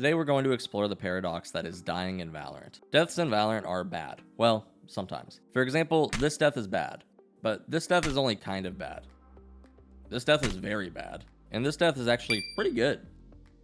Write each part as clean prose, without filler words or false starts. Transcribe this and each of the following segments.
Today we're going to explore the paradox that is dying in Valorant. Deaths in Valorant are bad. Well, sometimes. For example, this death is bad, but this death is only kind of bad. This death is very bad, and this death is actually pretty good.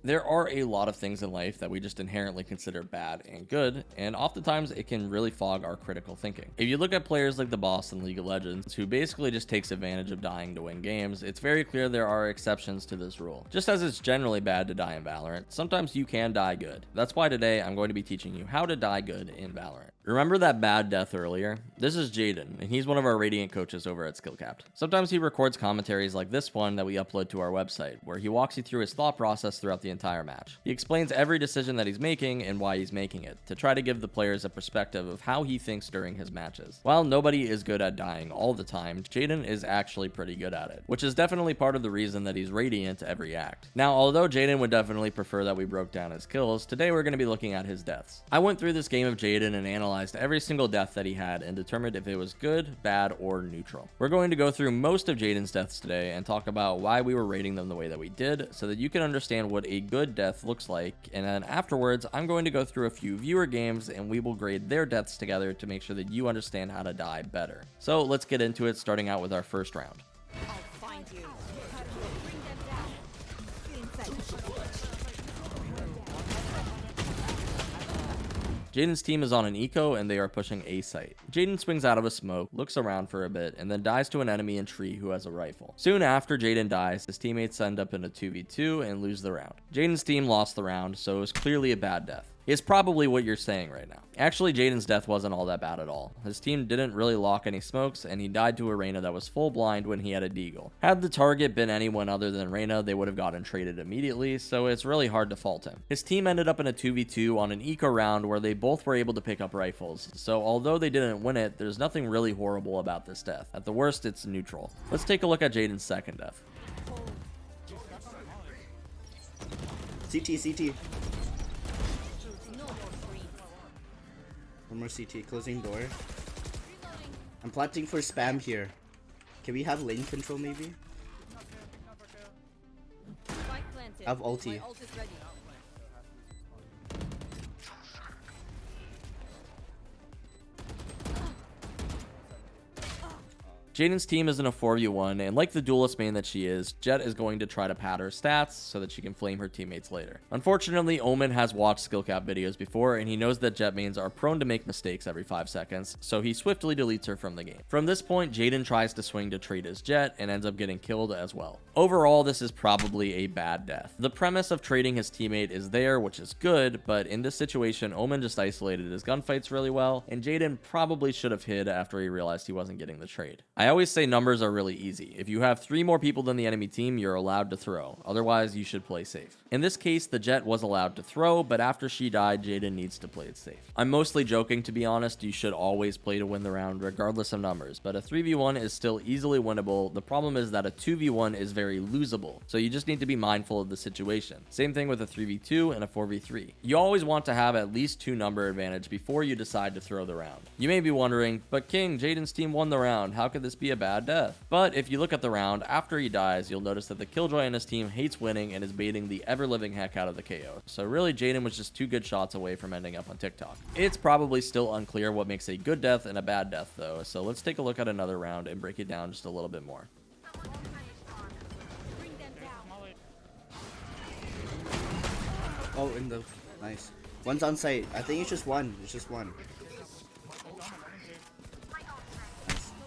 There are a lot of things in life that we just inherently consider bad and good, and oftentimes it can really fog our critical thinking. If you look at players like the boss in League of Legends, who basically just takes advantage of dying to win games, it's very clear there are exceptions to this rule. Just as it's generally bad to die in Valorant, sometimes you can die good. That's why today I'm going to be teaching you how to die good in Valorant. Remember that bad death earlier? This is Jaden, and he's one of our Radiant coaches over at SkillCapped. Sometimes he records commentaries like this one that we upload to our website, where he walks you through his thought process throughout the entire match. He explains every decision that he's making and why he's making it, to try to give the players a perspective of how he thinks during his matches. While nobody is good at dying all the time, Jaden is actually pretty good at it, which is definitely part of the reason that he's Radiant every act. Now, although Jaden would definitely prefer that we broke down his kills, today we're going to be looking at his deaths. I went through this game of Jaden and analyzed every single death that he had and determined if it was good, bad, or neutral. We're going to go through most of Jaden's deaths today and talk about why we were rating them the way that we did, so that you can understand what a good death looks like, and then afterwards I'm going to go through a few viewer games and we will grade their deaths together to make sure that you understand how to die better. So let's get into it, starting out with our first round. I'll find you. Bring them down. Jaden's team is on an eco and they are pushing A site. Jaden swings out of a smoke, looks around for a bit, and then dies to an enemy in tree who has a rifle. Soon after Jaden dies, his teammates end up in a 2v2 and lose the round. Jaden's team lost the round, so it was clearly a bad death. It's probably what you're saying right now. Actually, Jaden's death wasn't all that bad at all. His team didn't really lock any smokes, and he died to a Reyna that was full blind when he had a deagle. Had the target been anyone other than Reyna, they would have gotten traded immediately, so it's really hard to fault him. His team ended up in a 2v2 on an eco round where they both were able to pick up rifles, so although they didn't win it, there's nothing really horrible about this death. At the worst, it's neutral. Let's take a look at Jaden's second death. CT. One more CT, closing door. I'm planting for spam here. Can we have lane control maybe? I have ulti. Jaden's team is in a 4v1, and like the duelist main that she is, Jet is going to try to pad her stats so that she can flame her teammates later. Unfortunately, Omen has watched SkillCapped videos before, and he knows that Jet mains are prone to make mistakes every 5 seconds, so he swiftly deletes her from the game. From this point, Jaden tries to swing to trade his Jet and ends up getting killed as well. Overall, this is probably a bad death. The premise of trading his teammate is there, which is good, but in this situation, Omen just isolated his gunfights really well, and Jaden probably should have hid after he realized he wasn't getting the trade. I always say numbers are really easy. If you have 3 more people than the enemy team, you're allowed to throw. Otherwise, you should play safe. In this case, the Jet was allowed to throw, but after she died, Jaden needs to play it safe. I'm mostly joking, to be honest. You should always play to win the round, regardless of numbers, but a 3v1 is still easily winnable. The problem is that a 2v1 is very losable, so you just need to be mindful of the situation. Same thing with a 3v2 and a 4v3. You always want to have at least 2 number advantage before you decide to throw the round. You may be wondering, but King, Jaden's team won the round. How could this be a bad death? But if you look at the round, after he dies, you'll notice that the Killjoy in his team hates winning and is baiting the ever-living heck out of the KO. So really, Jaden was just 2 good shots away from ending up on TikTok. It's probably still unclear what makes a good death and a bad death though, so let's take a look at another round and break it down just a little bit more. Oh, in the nice. One's on site. I think it's just one. It's just one.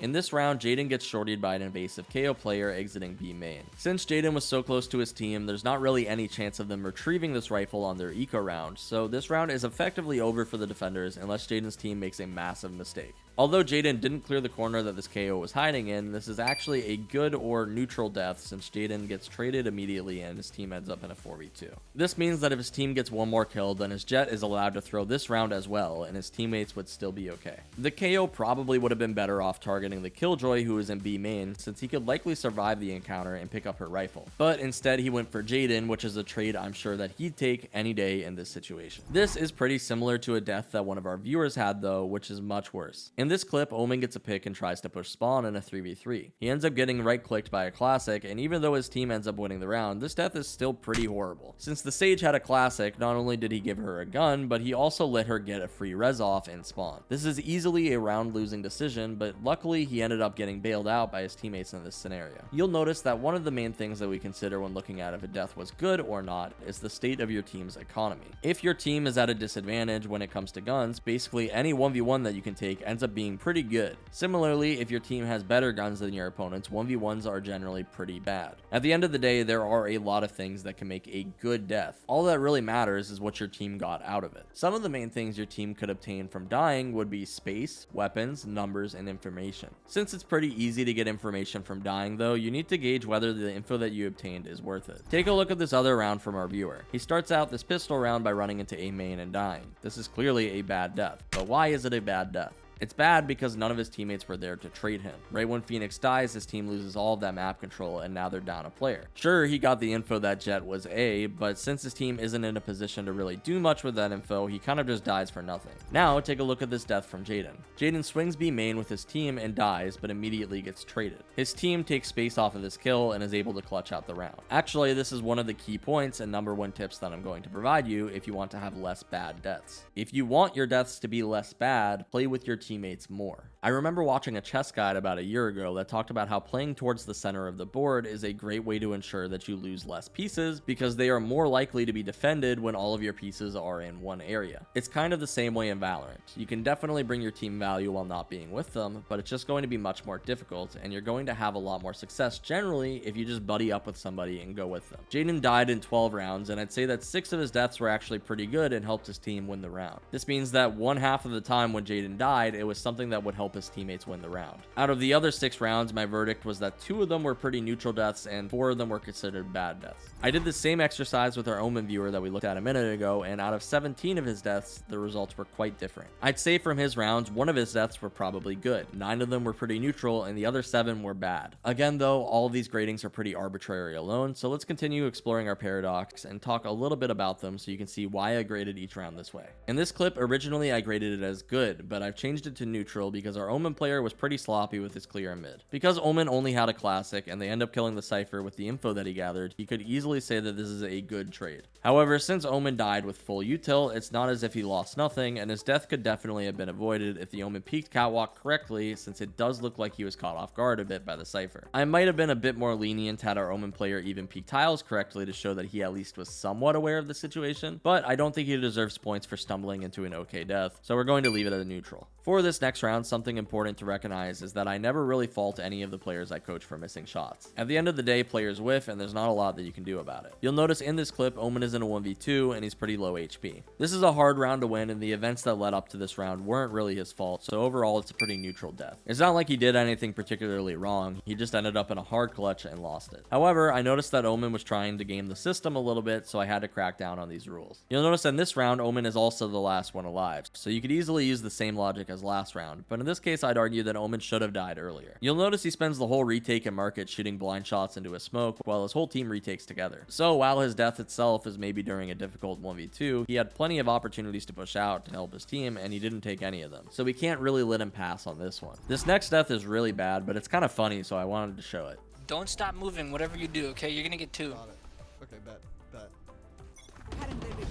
In this round, Jaden gets shorted by an invasive KO player exiting B main. Since Jaden was so close to his team, there's not really any chance of them retrieving this rifle on their eco round, so this round is effectively over for the defenders unless Jaden's team makes a massive mistake. Although Jaden didn't clear the corner that this KO was hiding in, this is actually a good or neutral death since Jaden gets traded immediately and his team ends up in a 4v2. This means that if his team gets 1 more kill, then his Jet is allowed to throw this round as well, and his teammates would still be okay. The KO probably would have been better off targeting the Killjoy who is in B main, since he could likely survive the encounter and pick up her rifle. But instead he went for Jaden, which is a trade I'm sure that he'd take any day in this situation. This is pretty similar to a death that one of our viewers had though, which is much worse. In this clip, Omen gets a pick and tries to push spawn in a 3v3. He ends up getting right clicked by a classic, and even though his team ends up winning the round, this death is still pretty horrible. Since the Sage had a classic, not only did he give her a gun, but he also let her get a free res off in spawn. This is easily a round losing decision, but luckily he ended up getting bailed out by his teammates in this scenario. You'll notice that one of the main things that we consider when looking at if a death was good or not is the state of your team's economy. If your team is at a disadvantage when it comes to guns, basically any 1v1 that you can take ends up being pretty good. Similarly, if your team has better guns than your opponents, 1v1s are generally pretty bad. At the end of the day, there are a lot of things that can make a good death. All that really matters is what your team got out of it. Some of the main things your team could obtain from dying would be space, weapons, numbers, and information. Since it's pretty easy to get information from dying though, you need to gauge whether the info that you obtained is worth it. Take a look at this other round from our viewer. He starts out this pistol round by running into a main and dying. This is clearly a bad death, but why is it a bad death? It's bad because none of his teammates were there to trade him. Right when Phoenix dies, his team loses all of that map control and now they're down a player. Sure, he got the info that Jet was A, but since his team isn't in a position to really do much with that info, he kind of just dies for nothing. Now, take a look at this death from Jaden. Jaden swings B main with his team and dies, but immediately gets traded. His team takes space off of this kill and is able to clutch out the round. Actually, this is one of the key points and number one tips that I'm going to provide you if you want to have less bad deaths. If you want your deaths to be less bad, play with your teammates more. I remember watching a chess guide about a year ago that talked about how playing towards the center of the board is a great way to ensure that you lose less pieces because they are more likely to be defended when all of your pieces are in one area. It's kind of the same way in Valorant. You can definitely bring your team value while not being with them, but it's just going to be much more difficult and you're going to have a lot more success generally if you just buddy up with somebody and go with them. Jaden died in 12 rounds and I'd say that 6 of his deaths were actually pretty good and helped his team win the round. This means that one half of the time when Jaden died, it was something that would help his teammates win the round. Out of the other 6 rounds, my verdict was that 2 of them were pretty neutral deaths and 4 of them were considered bad deaths. I did the same exercise with our Omen viewer that we looked at a minute ago, and out of 17 of his deaths, the results were quite different. I'd say from his rounds, 1 of his deaths were probably good, 9 of them were pretty neutral, and the other 7 were bad. Again though, all of these gradings are pretty arbitrary alone, so let's continue exploring our paradox and talk a little bit about them so you can see why I graded each round this way. In this clip, originally I graded it as good, but I've changed it to neutral because our Omen player was pretty sloppy with his clear and mid. Because Omen only had a classic and they end up killing the Cypher with the info that he gathered, he could easily say that this is a good trade. However, since Omen died with full util, it's not as if he lost nothing, and his death could definitely have been avoided if the Omen peeked catwalk correctly, since it does look like he was caught off guard a bit by the Cypher. I might have been a bit more lenient had our Omen player even peeked tiles correctly to show that he at least was somewhat aware of the situation, but I don't think he deserves points for stumbling into an okay death, so we're going to leave it at a neutral. For this next round, something important to recognize is that I never really fault any of the players I coach for missing shots. At the end of the day, players whiff and there's not a lot that you can do about it. You'll notice in this clip, Omen is in a 1v2 and he's pretty low HP. This is a hard round to win and the events that led up to this round weren't really his fault, so overall it's a pretty neutral death. It's not like he did anything particularly wrong, he just ended up in a hard clutch and lost it. However, I noticed that Omen was trying to game the system a little bit, so I had to crack down on these rules. You'll notice in this round, Omen is also the last one alive, so you could easily use the same logic as last round, but in this case I'd argue that Omen should have died earlier. You'll notice he spends the whole retake and market shooting blind shots into a smoke while his whole team retakes together. So while his death itself is maybe during a difficult 1v2, he had plenty of opportunities to push out to help his team and he didn't take any of them. So we can't really let him pass on this one. This next death is really bad, but it's kind of funny, so I wanted to show it. Don't stop moving, whatever you do, okay? You're gonna get 2. Got it. Okay, bet.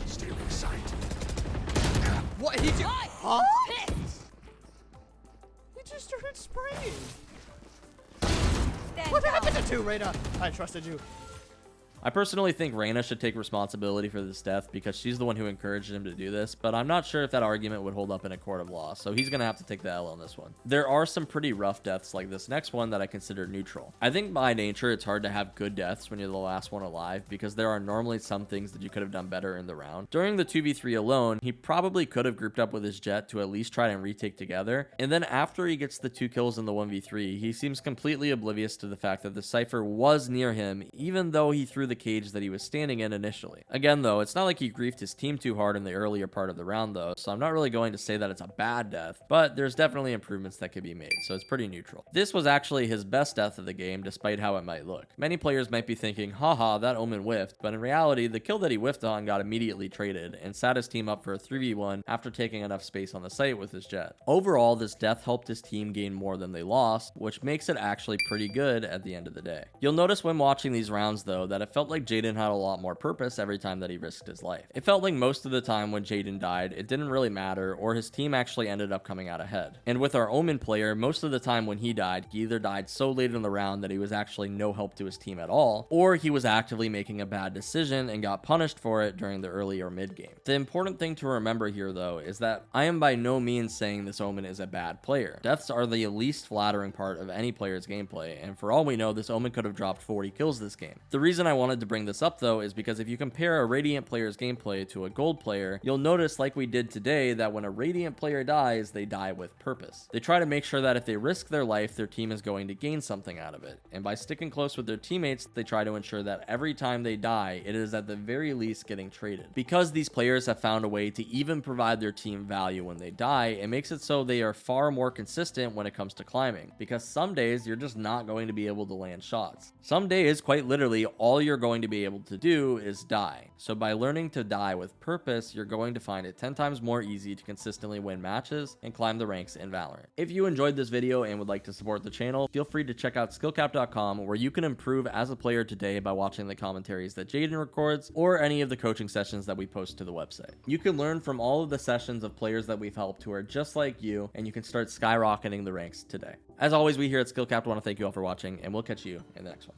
Still in sight. What? He just... Huh? He just started spraying. What happened to 2, Reyna? I trusted you. I personally think Reyna should take responsibility for this death because she's the one who encouraged him to do this, but I'm not sure if that argument would hold up in a court of law, so he's gonna have to take the L on this one. There are some pretty rough deaths like this next one that I consider neutral. I think by nature it's hard to have good deaths when you're the last one alive because there are normally some things that you could have done better in the round. During the 2v3 alone, he probably could have grouped up with his Jet to at least try and retake together, and then after he gets the 2 kills in the 1v3, he seems completely oblivious to the fact that the Cypher was near him even though he threw the cage that he was standing in initially. Again though, it's not like he griefed his team too hard in the earlier part of the round though, so I'm not really going to say that it's a bad death, but there's definitely improvements that could be made, so it's pretty neutral. This was actually his best death of the game, despite how it might look. Many players might be thinking, haha, that Omen whiffed, but in reality, the kill that he whiffed on got immediately traded, and sat his team up for a 3v1 after taking enough space on the site with his jet. Overall, this death helped his team gain more than they lost, which makes it actually pretty good at the end of the day. You'll notice when watching these rounds though, that it felt like Jaden had a lot more purpose every time that he risked his life. It felt like most of the time when Jaden died, it didn't really matter, or his team actually ended up coming out ahead. And with our Omen player, most of the time when he died, he either died so late in the round that he was actually no help to his team at all, or he was actively making a bad decision and got punished for it during the early or mid game. The important thing to remember here though is that I am by no means saying this Omen is a bad player. Deaths are the least flattering part of any player's gameplay, and for all we know, this Omen could have dropped 40 kills this game. The reason I wanted to bring this up though is because if you compare a Radiant player's gameplay to a Gold player, you'll notice, like we did today, that when a Radiant player dies, they die with purpose. They try to make sure that if they risk their life, their team is going to gain something out of it, and by sticking close with their teammates, they try to ensure that every time they die, it is at the very least getting traded. Because these players have found a way to even provide their team value when they die, it makes it so they are far more consistent when it comes to climbing, because some days you're just not going to be able to land shots. Some days, quite literally, all you're going to be able to do is die. So by learning to die with purpose, you're going to find it 10 times more easy to consistently win matches and climb the ranks in Valorant. If you enjoyed this video and would like to support the channel, feel free to check out SkillCapped.com, where you can improve as a player today by watching the commentaries that Jaden records or any of the coaching sessions that we post to the website. You can learn from all of the sessions of players that we've helped who are just like you, and you can start skyrocketing the ranks today. As always, we here at SkillCapped want to thank you all for watching, and we'll catch you in the next one.